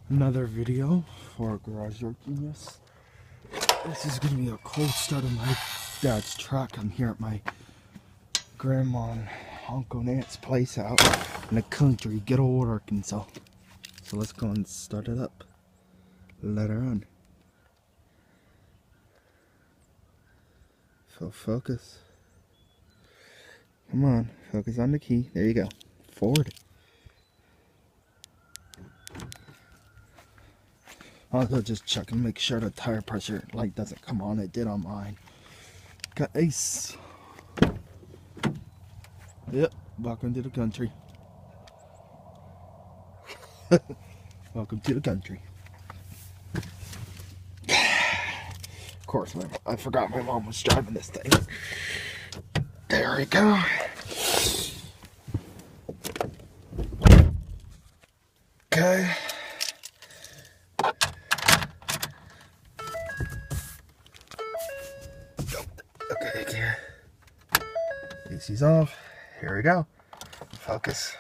Another video for Garage Door Genius. This is going to be a cold start of my dad's truck. I'm here at my grandma and Uncle and Aunt's place out in the country, good old Arkansas. So let's go and start it up. Let her on. So focus. Come on, focus on the key. There you go. Forward. Also just check and make sure the tire pressure light doesn't come on. It did on mine. Got ace. Yep, welcome to the country. Welcome to the country. Of course, I forgot my mom was driving this thing. There we go. Okay. Okay. AC's off. Here we go. Focus.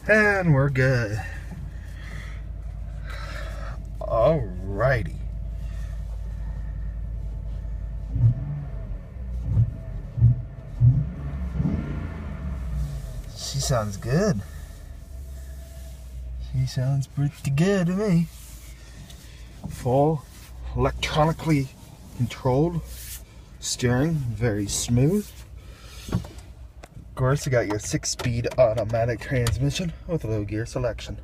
And we're good. Alrighty. She sounds good. She sounds pretty good to me. Full electronically controlled steering, very smooth. Of course, you got your 6-speed automatic transmission with low gear selection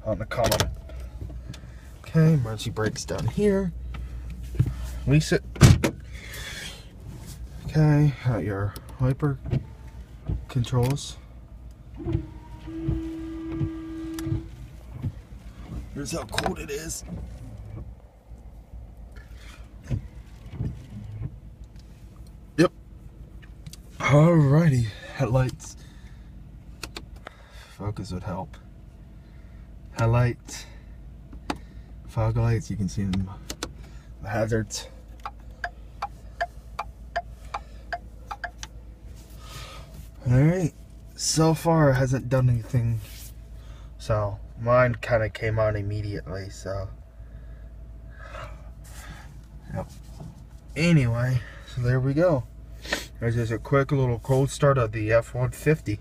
on the common. Okay, emergency brakes down here. Release it. Okay, got your wiper controls. Here's how cold it is. Yep. Alrighty, headlights. Focus would help. Headlights. Fog lights, you can see them. The hazards. Alright, so far it hasn't done anything. So, mine kind of came on immediately, so. Yep. Anyway, so there we go. There's just a quick little cold start of the F-150.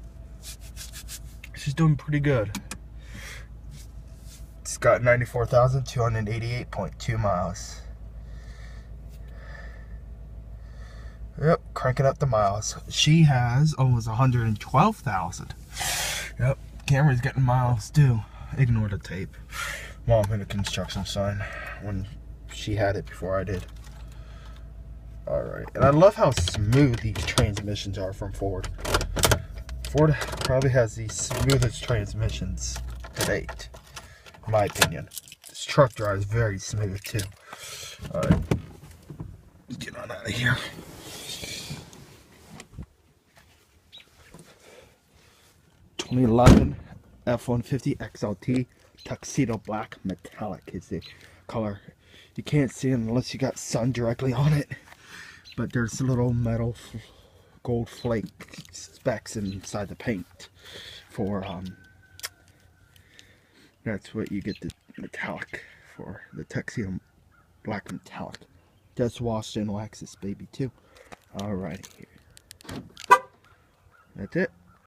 She's doing pretty good. It's got 94,288.2 miles. Yep, cranking up the miles. She has almost 112,000. Yep, camera's getting miles too. Ignore the tape. Mom hit a construction sign when she had it before I did. Alright, and I love how smooth these transmissions are from Ford. Ford probably has the smoothest transmissions to date, in my opinion. This truck drives very smooth too. Alright, get on out of here. (2011) F-150 XLT Tuxedo Black Metallic is the color. You can't see it unless you got sun directly on it, but there's little metal gold flake specks inside the paint for that's what you get the metallic for, the Tuxedo Black Metallic. Just washed in wax this baby too. Alrighty, here. That's it.